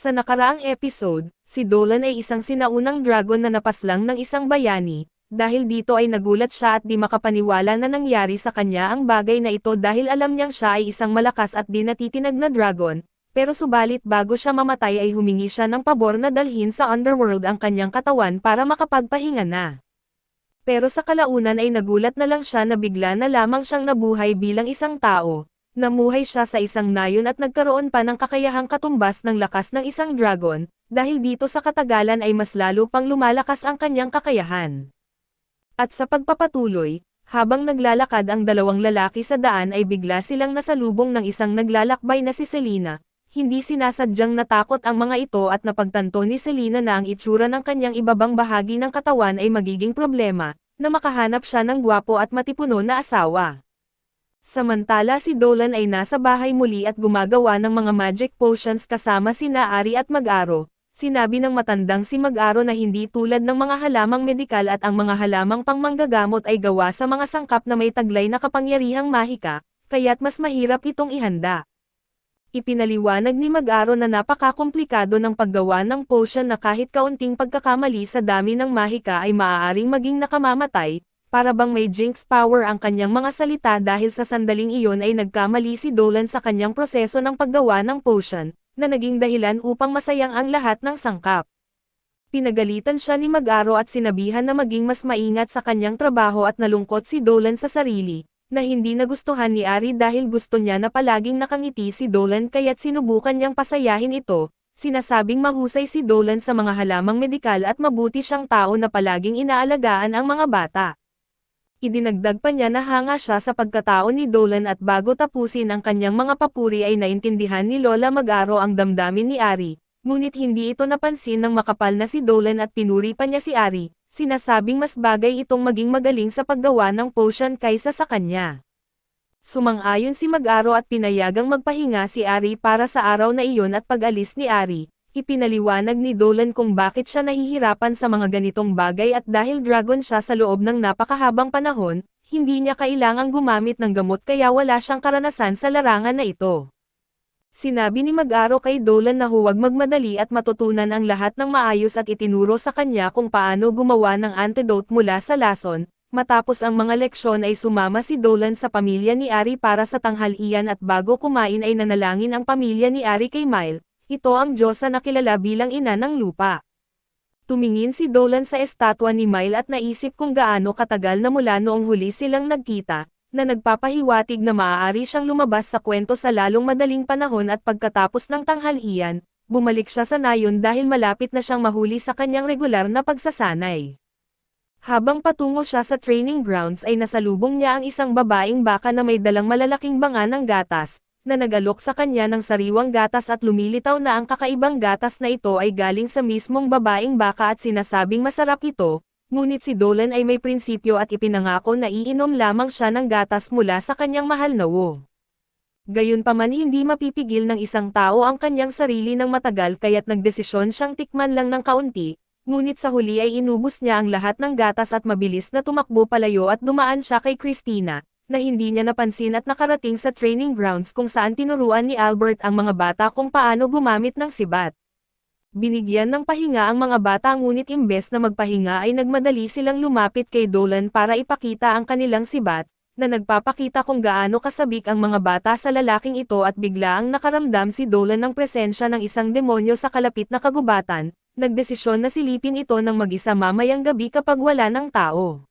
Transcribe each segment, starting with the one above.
Sa nakaraang episode, si Dolan ay isang sinaunang dragon na napaslang ng isang bayani, dahil dito ay nagulat siya at di makapaniwala na nangyari sa kanya ang bagay na ito dahil alam niyang siya ay isang malakas at di natitinag na dragon, pero subalit bago siya mamatay ay humingi siya ng pabor na dalhin sa underworld ang kanyang katawan para makapagpahinga na. Pero sa kalaunan ay nagulat na lang siya na bigla na lamang siyang nabuhay bilang isang tao. Namuhay siya sa isang nayon at nagkaroon pa ng kakayahang katumbas ng lakas ng isang dragon, dahil dito sa katagalan ay mas lalo pang lumalakas ang kanyang kakayahan. At sa pagpapatuloy, habang naglalakad ang dalawang lalaki sa daan ay bigla silang nasalubong ng isang naglalakbay na si Selena. Hindi sinasadyang natakot ang mga ito at napagtanto ni Selena na ang itsura ng kanyang ibabang bahagi ng katawan ay magiging problema, na makahanap siya ng gwapo at matipuno na asawa. Samantala si Dolan ay nasa bahay muli at gumagawa ng mga magic potions kasama sina Ari at Mag-Aro. Sinabi ng matandang si Mag-Aro na hindi tulad ng mga halamang medikal at ang mga halamang pangmanggagamot ay gawa sa mga sangkap na may taglay na kapangyarihang mahika, kaya't mas mahirap itong ihanda. Ipinaliwanag ni Mag-Aro na napakakomplikado ng paggawa ng potion na kahit kaunting pagkakamali sa dami ng mahika ay maaaring maging nakamamatay. Para bang may jinx power ang kanyang mga salita dahil sa sandaling iyon ay nagkamali si Dolan sa kanyang proseso ng paggawa ng potion, na naging dahilan upang masayang ang lahat ng sangkap. Pinagalitan siya ni Mag-Aro at sinabihan na maging mas maingat sa kanyang trabaho at nalungkot si Dolan sa sarili, na hindi nagustuhan ni Ari dahil gusto niya na palaging nakangiti si Dolan kaya't sinubukan niyang pasayahin ito. Sinasabing mahusay si Dolan sa mga halamang medikal at mabuti siyang tao na palaging inaalagaan ang mga bata. Idinagdag pa niya na hanga siya sa pagkatao ni Dolan at bago tapusin ang kanyang mga papuri ay naintindihan ni Lola Mag-Aro ang damdamin ni Ari, ngunit hindi ito napansin ng makapal na si Dolan at pinuri pa niya si Ari, sinasabing mas bagay itong maging magaling sa paggawa ng potion kaysa sa kanya. Sumang-ayon si Mag-Aro at pinayagang magpahinga si Ari para sa araw na iyon at pag-alis ni Ari. Ipinaliwanag ni Dolan kung bakit siya nahihirapan sa mga ganitong bagay at dahil dragon siya sa loob ng napakahabang panahon, hindi niya kailangang gumamit ng gamot kaya wala siyang karanasan sa larangan na ito. Sinabi ni Mag-Aro kay Dolan na huwag magmadali at matutunan ang lahat ng maayos at itinuro sa kanya kung paano gumawa ng antidote mula sa lason. Matapos ang mga leksyon ay sumama si Dolan sa pamilya ni Ari para sa tanghalian at bago kumain ay nanalangin ang pamilya ni Ari kay Mile. Ito ang Diyosa na kilala bilang ina ng lupa. Tumingin si Dolan sa estatwa ni Mile at naisip kung gaano katagal na mula noong huli silang nagkita, na nagpapahiwatig na maaari siyang lumabas sa kwento sa lalong madaling panahon at pagkatapos ng tanghalian, bumalik siya sa nayon dahil malapit na siyang mahuli sa kanyang regular na pagsasanay. Habang patungo siya sa training grounds ay nasalubong niya ang isang babaeng baka na may dalang malalaking banga ng gatas, na nag-alok sa kanya ng sariwang gatas at lumilitaw na ang kakaibang gatas na ito ay galing sa mismong babaeng baka at sinasabing masarap ito, ngunit si Dolan ay may prinsipyo at ipinangako na iinom lamang siya ng gatas mula sa kanyang mahal na wo. Gayunpaman hindi mapipigil ng isang tao ang kanyang sarili ng matagal kaya't nagdesisyon siyang tikman lang ng kaunti, ngunit sa huli ay inubos niya ang lahat ng gatas at mabilis na tumakbo palayo at dumaan siya kay Christina, na hindi niya napansin at nakarating sa training grounds kung saan tinuruan ni Albert ang mga bata kung paano gumamit ng sibat. Binigyan ng pahinga ang mga bata ngunit imbes na magpahinga ay nagmadali silang lumapit kay Dolan para ipakita ang kanilang sibat, na nagpapakita kung gaano kasabik ang mga bata sa lalaking ito at biglaang nakaramdam si Dolan ng presensya ng isang demonyo sa kalapit na kagubatan, nagdesisyon na silipin ito ng mag-isa mamayang gabi kapag wala ng tao.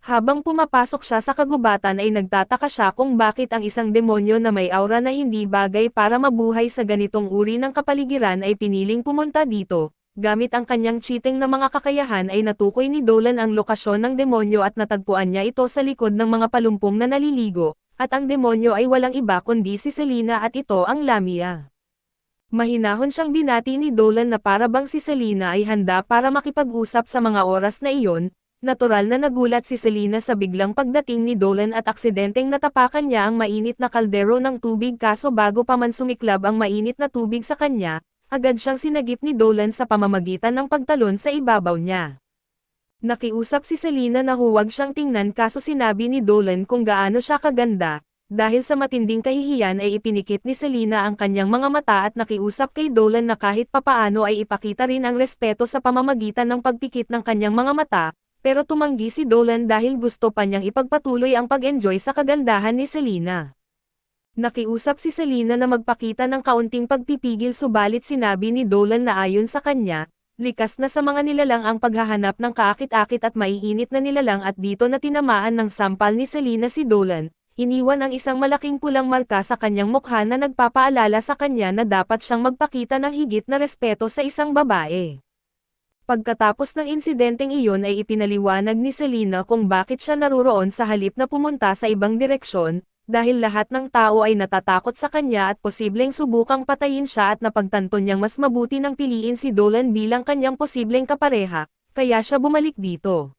Habang pumapasok siya sa kagubatan ay nagtataka siya kung bakit ang isang demonyo na may aura na hindi bagay para mabuhay sa ganitong uri ng kapaligiran ay piniling pumunta dito. Gamit ang kanyang cheating na mga kakayahan ay natukoy ni Dolan ang lokasyon ng demonyo at natagpuan niya ito sa likod ng mga palumpong na naliligo, at ang demonyo ay walang iba kundi si Selena at ito ang Lamia. Mahinahon siyang binati ni Dolan na para bang si Selena ay handa para makipag-usap sa mga oras na iyon. Natural na nagulat si Selena sa biglang pagdating ni Dolan at aksidenteng natapakan niya ang mainit na kaldero ng tubig kaso bago pa man sumiklab ang mainit na tubig sa kanya, agad siyang sinagip ni Dolan sa pamamagitan ng pagtalon sa ibabaw niya. Nakiusap si Selena na huwag siyang tingnan kaso sinabi ni Dolan kung gaano siya kaganda, Dahil sa matinding kahihiyan ay ipinikit ni Selena ang kanyang mga mata at nakiusap kay Dolan na kahit papaano ay ipakita rin ang respeto sa pamamagitan ng pagpikit ng kanyang mga mata, pero tumanggi si Dolan dahil gusto pa niyang ipagpatuloy ang pag-enjoy sa kagandahan ni Selena. Nakiusap si Selena na magpakita ng kaunting pagpipigil subalit sinabi ni Dolan na ayon sa kanya, likas na sa mga nilalang ang paghahanap ng kaakit-akit at maiinit na nilalang at dito na tinamaan ng sampal ni Selena si Dolan, iniwan ang isang malaking pulang marka sa kanyang mukha na nagpapaalala sa kanya na dapat siyang magpakita ng higit na respeto sa isang babae. Pagkatapos ng insidenteng iyon ay ipinaliwanag ni Selena kung bakit siya naruroon sa halip na pumunta sa ibang direksyon, dahil lahat ng tao ay natatakot sa kanya at posibleng subukang patayin siya at napagtanto niyang mas mabuti nang piliin si Dolan bilang kanyang posibleng kapareha, kaya siya bumalik dito.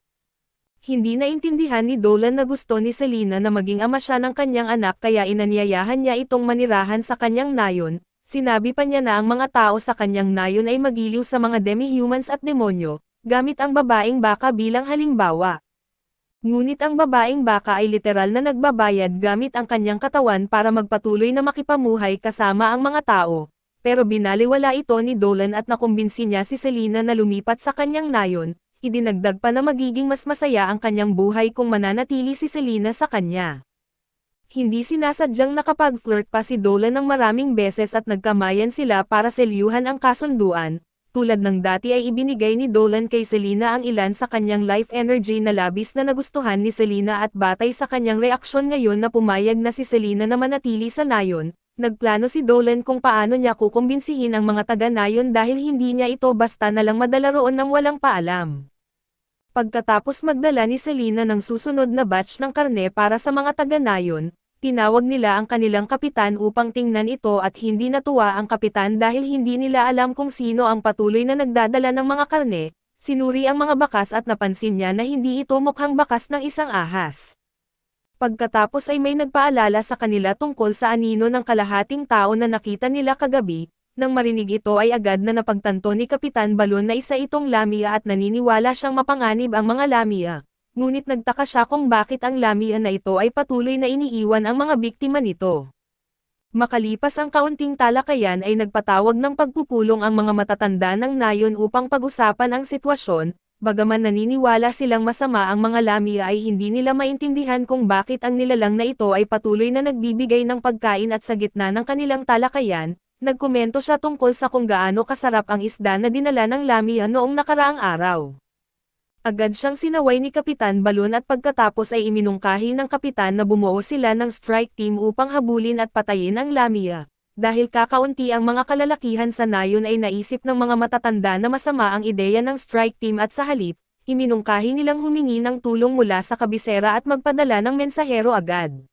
Hindi naintindihan ni Dolan na gusto ni Selena na maging ama siya ng kanyang anak kaya inanyayahan niya itong manirahan sa kanyang nayon, sinabi pa niya na ang mga tao sa kanyang nayon ay magiliw sa mga demi-humans at demonyo, gamit ang babaeng baka bilang halimbawa. Ngunit ang babaeng baka ay literal na nagbabayad gamit ang kanyang katawan para magpatuloy na makipamuhay kasama ang mga tao, pero binaliwala ito ni Dolan at nakumbinsi niya si Selena na lumipat sa kanyang nayon, idinagdag pa na magiging mas masaya ang kanyang buhay kung mananatili si Selena sa kanya. Hindi sinasadyang nakapag-flirt pa si Dolan ng maraming beses at nagkamayan sila para selyuhan ang kasunduan. Tulad ng dati ay ibinigay ni Dolan kay Selena ang ilan sa kanyang life energy na labis na nagustuhan ni Selena at batay sa kanyang reaksyon ngayon na pumayag na si Selena na manatili sa nayon, nagplano si Dolan kung paano niya kukumbinsihin ang mga taga-nayon dahil hindi niya ito basta nalang madala roon ng walang paalam. Pagkatapos magdala ni Selena ng susunod na batch ng karne para sa mga taga-nayon, tinawag nila ang kanilang kapitan upang tingnan ito at hindi natuwa ang kapitan dahil hindi nila alam kung sino ang patuloy na nagdadala ng mga karne, sinuri ang mga bakas at napansin niya na hindi ito mukhang bakas ng isang ahas. Pagkatapos ay may nagpaalala sa kanila tungkol sa anino ng kalahating tao na nakita nila kagabi, nang marinig ito ay agad na napagtanto ni Kapitan Balon na isa itong Lamia at naniniwala siyang mapanganib ang mga Lamia. Ngunit nagtaka siya kung bakit ang Lamia na ito ay patuloy na iniiwan ang mga biktima nito. Makalipas ang kaunting talakayan ay nagpatawag ng pagpupulong ang mga matatanda ng nayon upang pag-usapan ang sitwasyon, bagaman naniniwala silang masama ang mga Lamia ay hindi nila maintindihan kung bakit ang nilalang na ito ay patuloy na nagbibigay ng pagkain at sa gitna ng kanilang talakayan, nagkomento siya tungkol sa kung gaano kasarap ang isda na dinala ng Lamia noong nakaraang araw. Agad siyang sinaway ni Kapitan Balon at pagkatapos ay iminungkahi ng kapitan na bumuo sila ng strike team upang habulin at patayin ang Lamia. Dahil kakaunti ang mga kalalakihan sa nayon ay naisip ng mga matatanda na masama ang ideya ng strike team at sa halip, iminungkahi nilang humingi ng tulong mula sa kabisera at magpadala ng mensahero agad.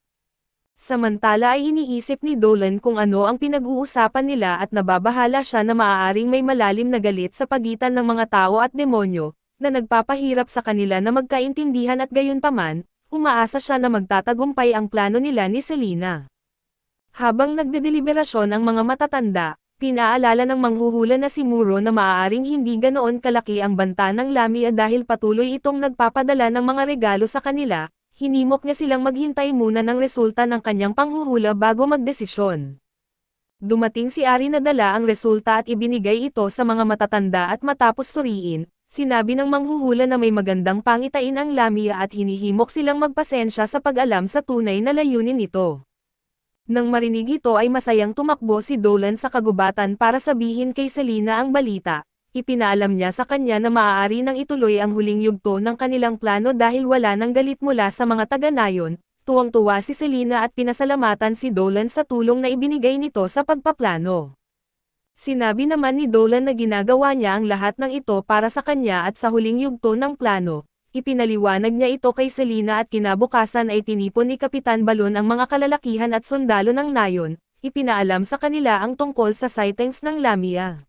Samantala ay iniisip ni Dolan kung ano ang pinag-uusapan nila at nababahala siya na maaaring may malalim na galit sa pagitan ng mga tao at demonyo, na nagpapahirap sa kanila na magkaintindihan at gayunpaman, umaasa siya na magtatagumpay ang plano nila ni Selena. Habang nagdedeliberasyon ang mga matatanda, pinaalala ng manghuhula na si Muro na maaaring hindi ganoon kalaki ang banta ng Lamia dahil patuloy itong nagpapadala ng mga regalo sa kanila, hinimok niya silang maghintay muna ng resulta ng kanyang panghuhula bago magdesisyon. Dumating si Ari na dala ang resulta at ibinigay ito sa mga matatanda at matapos suriin, sinabi ng manghuhula na may magandang pangitain ang Lamia at hinihimok silang magpasensya sa pag-alam sa tunay na layunin nito. Nang marinig ito ay masayang tumakbo si Dolan sa kagubatan para sabihin kay Selena ang balita. Ipinaalam niya sa kanya na maaari nang ituloy ang huling yugto ng kanilang plano dahil wala nang galit mula sa mga taga-nayon. Tuwang-tuwa si Selena at pinasalamatan si Dolan sa tulong na ibinigay nito sa pagpaplano. Sinabi naman ni Dolan na ginagawa niya ang lahat ng ito para sa kanya at sa huling yugto ng plano, ipinaliwanag niya ito kay Selena at kinabukasan ay tinipon ni Kapitan Balon ang mga kalalakihan at sundalo ng nayon, ipinaalam sa kanila ang tungkol sa sightings ng Lamia.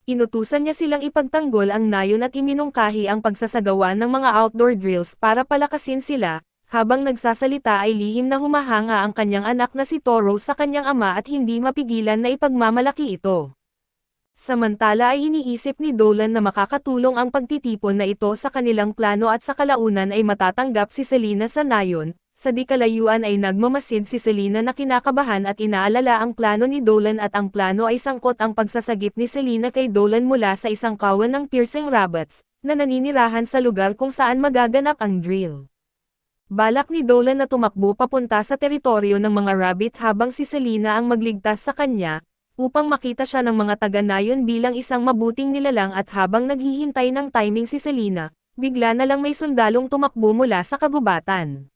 Inutusan niya silang ipagtanggol ang nayon at iminungkahi ang pagsasagawa ng mga outdoor drills para palakasin sila, habang nagsasalita ay lihim na humahanga ang kanyang anak na si Toro sa kanyang ama at hindi mapigilan na ipagmamalaki ito. Samantala ay iniisip ni Dolan na makakatulong ang pagtitipon na ito sa kanilang plano at sa kalaunan ay matatanggap si Selena sa nayon, Sa di kalayuan ay nagmamasid si Selena na kinakabahan at inaalala ang plano ni Dolan at ang plano ay sangkot ang pagsasagip ni Selena kay Dolan mula sa isang kawan ng piercing rabbits, na naninirahan sa lugar kung saan magaganap ang drill. Balak ni Dolan na tumakbo papunta sa teritoryo ng mga rabbit habang si Selena ang magligtas sa kanya, upang makita siya ng mga taga-nayon bilang isang mabuting nilalang at habang naghihintay ng timing si Selena, bigla na lang may sundalong tumakbo mula sa kagubatan.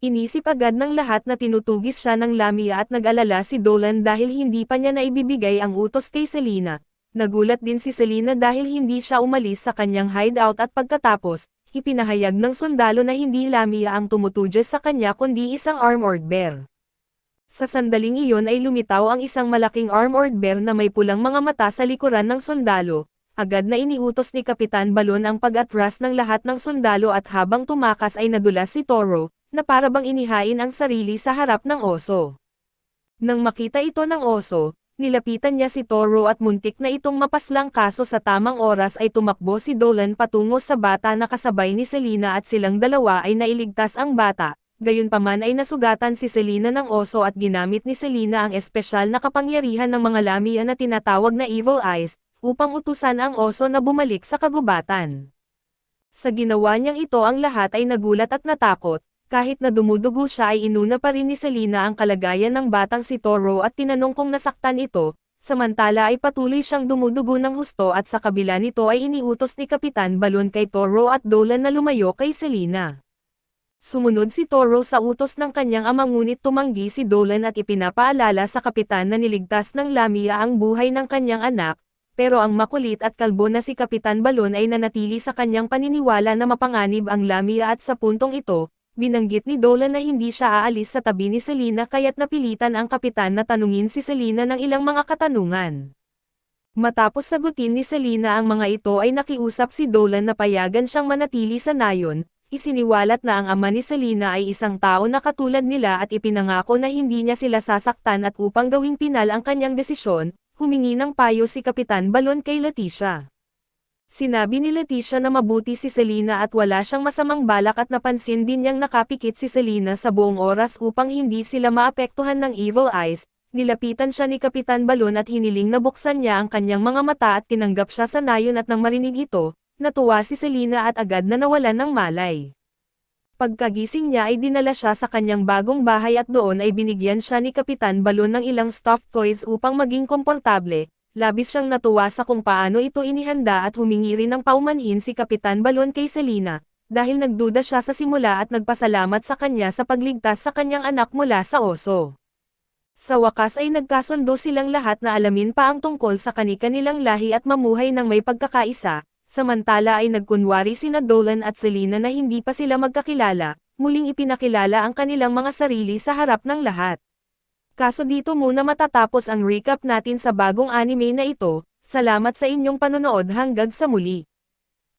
Inisip agad ng lahat na tinutugis siya ng Lamia at nag-alala si Dolan dahil hindi pa niya naibibigay ang utos kay Selena. Nagulat din si Selena dahil hindi siya umalis sa kanyang hideout at pagkatapos, ipinahayag ng sundalo na hindi Lamia ang tumutudyas sa kanya kundi isang armored bear. Sa sandaling iyon ay lumitaw ang isang malaking armored bear na may pulang mga mata sa likuran ng sundalo. Agad na iniutos ni Kapitan Balon ang pag-atras ng lahat ng sundalo at habang tumakas ay nadulas si Toro, na para bang inihain ang sarili sa harap ng oso. Nang makita ito ng oso, nilapitan niya si Toro at muntik na itong mapaslang kaso sa tamang oras ay tumakbo si Dolan patungo sa bata na kasabay ni Selena at silang dalawa ay nailigtas ang bata. Gayunpaman ay nasugatan si Selena ng oso at ginamit ni Selena ang espesyal na kapangyarihan ng mga Lamia na tinatawag na Evil Eyes, upang utusan ang oso na bumalik sa kagubatan. Sa ginawa niyang ito ang lahat ay nagulat at natakot. Kahit na dumudugo siya ay inuna pa rin ni Selena ang kalagayan ng batang si Toro at tinanong kung nasaktan ito, samantala ay patuloy siyang dumudugo ng husto at sa kabila nito ay iniutos ni Kapitan Balon kay Toro at Dolan na lumayo kay Selena. Sumunod si Toro sa utos ng kanyang ama ngunit tumanggi si Dolan at ipinapaalala sa kapitan na niligtas ng Lamia ang buhay ng kanyang anak, pero ang makulit at kalbo na si Kapitan Balon ay nanatili sa kanyang paniniwala na mapanganib ang Lamia at sa puntong ito, binanggit ni Dolan na hindi siya aalis sa tabi ni Selena kaya't napilitan ang kapitan na tanungin si Selena ng ilang mga katanungan. Matapos sagutin ni Selena ang mga ito ay nakiusap si Dolan na payagan siyang manatili sa nayon, isiniwalat na ang ama ni Selena ay isang tao na katulad nila at ipinangako na hindi niya sila sasaktan at upang gawing pinal ang kanyang desisyon, humingi ng payo si Kapitan Balon kay Leticia. Sinabi ni Leticia na mabuti si Selena at wala siyang masamang balak at napansin din niyang nakapikit si Selena sa buong oras upang hindi sila maapektuhan ng Evil Eyes. Nilapitan siya ni Kapitan Balon at hiniling na buksan niya ang kanyang mga mata at tinanggap siya sa nayon at nang marinig ito, natuwa si Selena at agad na nawalan ng malay. Pagkagising niya ay dinala siya sa kanyang bagong bahay at doon ay binigyan siya ni Kapitan Balon ng ilang stuffed toys upang maging komportable. Labis siyang natuwa sa kung paano ito inihanda at humingi rin ng paumanhin si Kapitan Balon kay Selena, dahil nagduda siya sa simula at nagpasalamat sa kanya sa pagligtas sa kanyang anak mula sa oso. Sa wakas ay nagkasundo silang lahat na alamin pa ang tungkol sa kani-kanilang lahi at mamuhay ng may pagkakaisa, samantala ay nagkunwari sina Dolan at Selena na hindi pa sila magkakilala, muling ipinakilala ang kanilang mga sarili sa harap ng lahat. Kaso dito muna matatapos ang recap natin sa bagong anime na ito. Salamat sa inyong panonood hanggang sa muli.